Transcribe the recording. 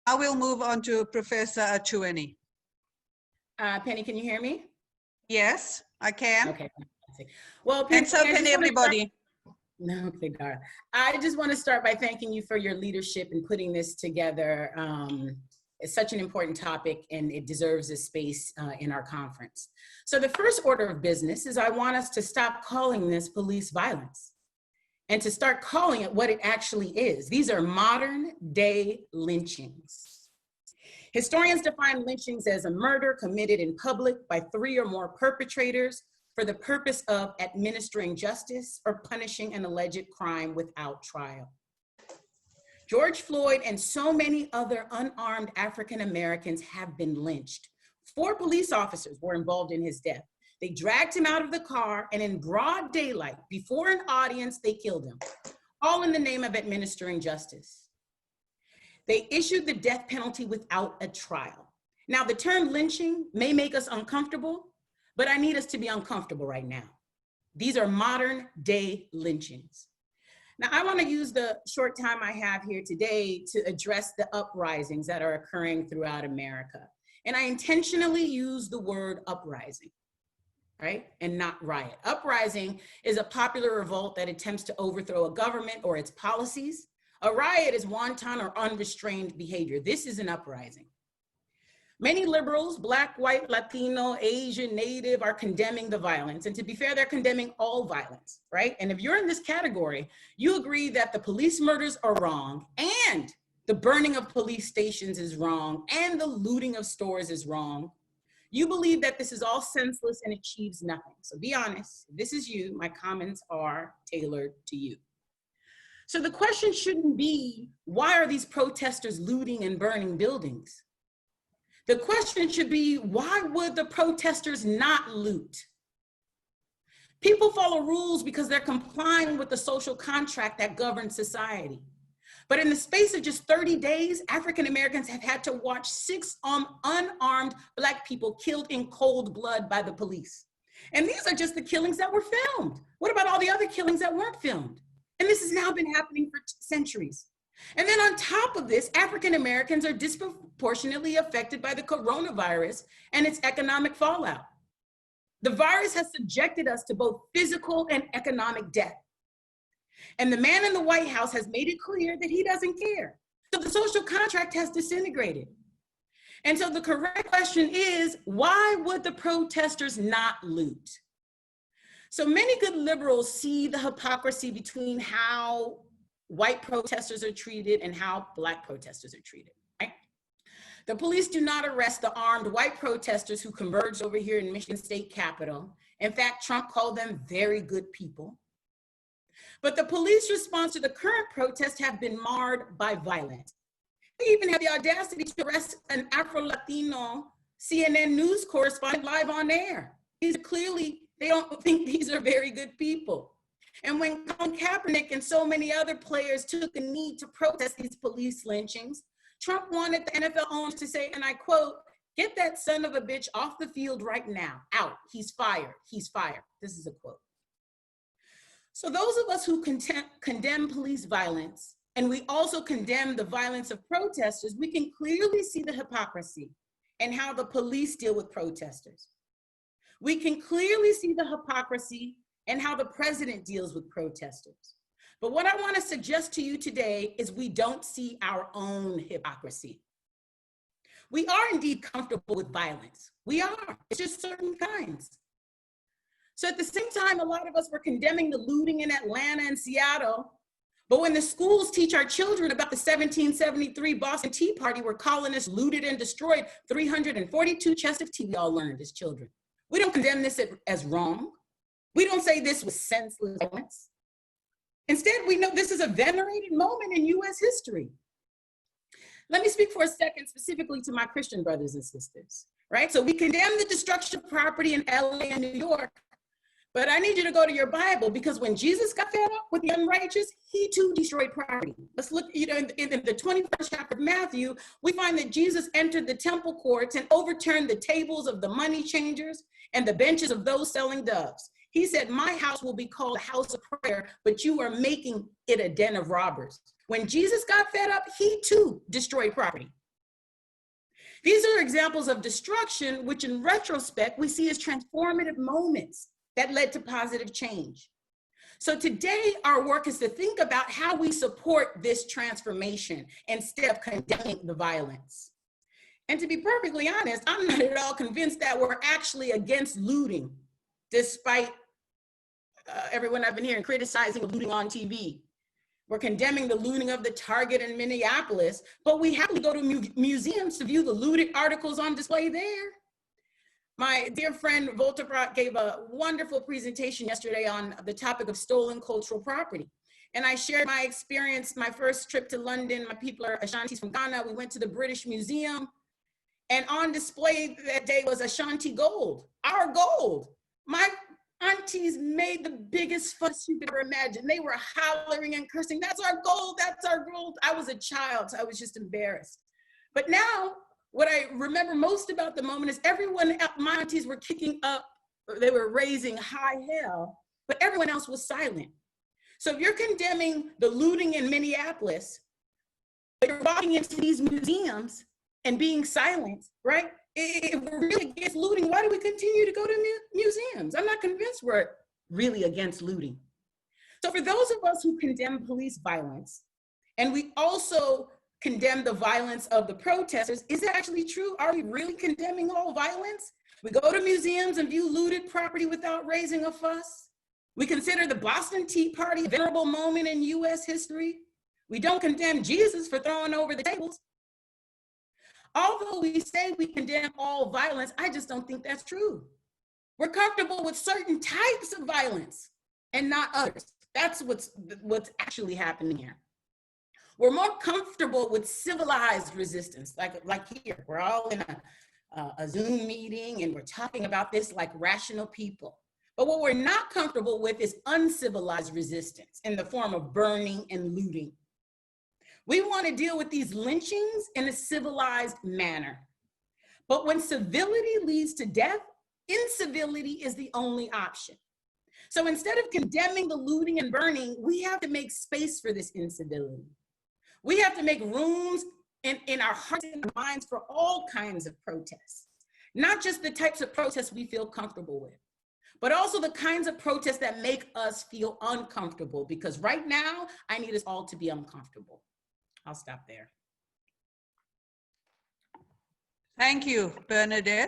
I will move on to Professor Atuahene. Penny, can you hear me? Yes, I can. Okay. Well, Penny, And so can everybody. Okay, Dara. I just want to start by thanking you for your leadership in putting this together. It's such an important topic and it deserves a space in our conference. So the first order of business is I want us to stop calling this police violence and to start calling it what it actually is. These are modern day lynchings. Historians define lynchings as a murder committed in public by 3 or more perpetrators for the purpose of administering justice or punishing an alleged crime without trial. George Floyd and so many other unarmed African Americans have been lynched. 4 police officers were involved in his death. They dragged him out of the car and in broad daylight, before an audience, they killed him, all in the name of administering justice. They issued the death penalty without a trial. Now, the term lynching may make us uncomfortable, but I need us to be uncomfortable right now. These are modern day lynchings. Now, I want to use the short time I have here today to address the uprisings that are occurring throughout America. And I intentionally use the word uprising, right? And not riot. Uprising is a popular revolt that attempts to overthrow a government or its policies. A riot is wanton or unrestrained behavior. This is an uprising. Many liberals, Black, white, Latino, Asian, Native, are condemning the violence. And to be fair, they're condemning all violence, right? And if you're in this category, you agree that the police murders are wrong and the burning of police stations is wrong and the looting of stores is wrong. You believe that this is all senseless and achieves nothing. So be honest, if this is you, my comments are tailored to you. So the question shouldn't be, why are these protesters looting and burning buildings? The question should be, why would the protesters not loot? People follow rules because they're complying with the social contract that governs society. But in the space of just 30 days, African Americans have had to watch 6 unarmed Black people killed in cold blood by the police. And these are just the killings that were filmed. What about all the other killings that weren't filmed? And this has now been happening for centuries. And then on top of this, African Americans are disproportionately affected by the coronavirus and its economic fallout. The virus has subjected us to both physical and economic death. And the man in the White House has made it clear that he doesn't care. So the social contract has disintegrated. And so the correct question is, why would the protesters not loot? So many good liberals see the hypocrisy between how white protesters are treated and how Black protesters are treated, right? The police do not arrest the armed white protesters who converged over here in Michigan State Capitol. In fact, Trump called them very good people. But the police response to the current protests have been marred by violence. They even had the audacity to arrest an Afro-Latino CNN news correspondent live on air. These are clearly, they don't think these are very good people. And when Colin Kaepernick and so many other players took a knee to protest these police lynchings, Trump wanted the NFL owners to say, and I quote, "Get that son of a bitch off the field right now, out, he's fired, he's fired." This is a quote. So those of us who condemn police violence, and we also condemn the violence of protesters, we can clearly see the hypocrisy and how the police deal with protesters. We can clearly see the hypocrisy and how the president deals with protesters. But what I want to suggest to you today is we don't see our own hypocrisy. We are indeed comfortable with violence. We are, it's just certain kinds. So at the same time, a lot of us were condemning the looting in Atlanta and Seattle, but when the schools teach our children about the 1773 Boston Tea Party where colonists looted and destroyed 342 chests of tea, we all learned as children. We don't condemn this as wrong. We don't say this was senseless violence. Instead, we know this is a venerated moment in US history. Let me speak for a second specifically to my Christian brothers and sisters, right? So we condemn the destruction of property in LA and New York, but I need you to go to your Bible because when Jesus got fed up with the unrighteous, he too destroyed property. Let's look, in the 21st chapter of Matthew, we find that Jesus entered the temple courts and overturned the tables of the money changers and the benches of those selling doves. He said, "My house will be called a house of prayer, but you are making it a den of robbers." When Jesus got fed up, he too destroyed property. These are examples of destruction, which in retrospect, we see as transformative moments that led to positive change. So today, our work is to think about how we support this transformation instead of condemning the violence. And to be perfectly honest, I'm not at all convinced that we're actually against looting, despite everyone I've been hearing criticizing looting on TV. We're condemning the looting of the Target in Minneapolis, but we happily go to museums to view the looted articles on display there. My dear friend Volterbrat gave a wonderful presentation yesterday on the topic of stolen cultural property. And I shared my experience, my first trip to London. My people are Ashantis from Ghana. We went to the British Museum. And on display that day was Ashanti gold, our gold. My aunties made the biggest fuss you could ever imagine. They were hollering and cursing, "That's our gold, that's our gold." I was a child, so I was just embarrassed. But now, what I remember most about the moment is everyone, my aunties were kicking up, they were raising high hell, but everyone else was silent. So if you're condemning the looting in Minneapolis, but you're walking into these museums and being silent, right? If we're really against looting, why do we continue to go to museums? I'm not convinced we're really against looting. So for those of us who condemn police violence, and we also condemn the violence of the protesters, is that actually true? Are we really condemning all violence? We go to museums and view looted property without raising a fuss. We consider the Boston Tea Party a venerable moment in US history. We don't condemn Jesus for throwing over the tables. Although we say we condemn all violence, I just don't think that's true. We're comfortable with certain types of violence and not others. That's what's actually happening here. We're more comfortable with civilized resistance, like here. We're all in a Zoom meeting and we're talking about this like rational people. But what we're not comfortable with is uncivilized resistance in the form of burning and looting. We want to deal with these lynchings in a civilized manner. But when civility leads to death, incivility is the only option. So instead of condemning the looting and burning, we have to make space for this incivility. We have to make rooms in our hearts and our minds for all kinds of protests, not just the types of protests we feel comfortable with, but also the kinds of protests that make us feel uncomfortable, because right now, I need us all to be uncomfortable. I'll stop there. Thank you, Bernadette.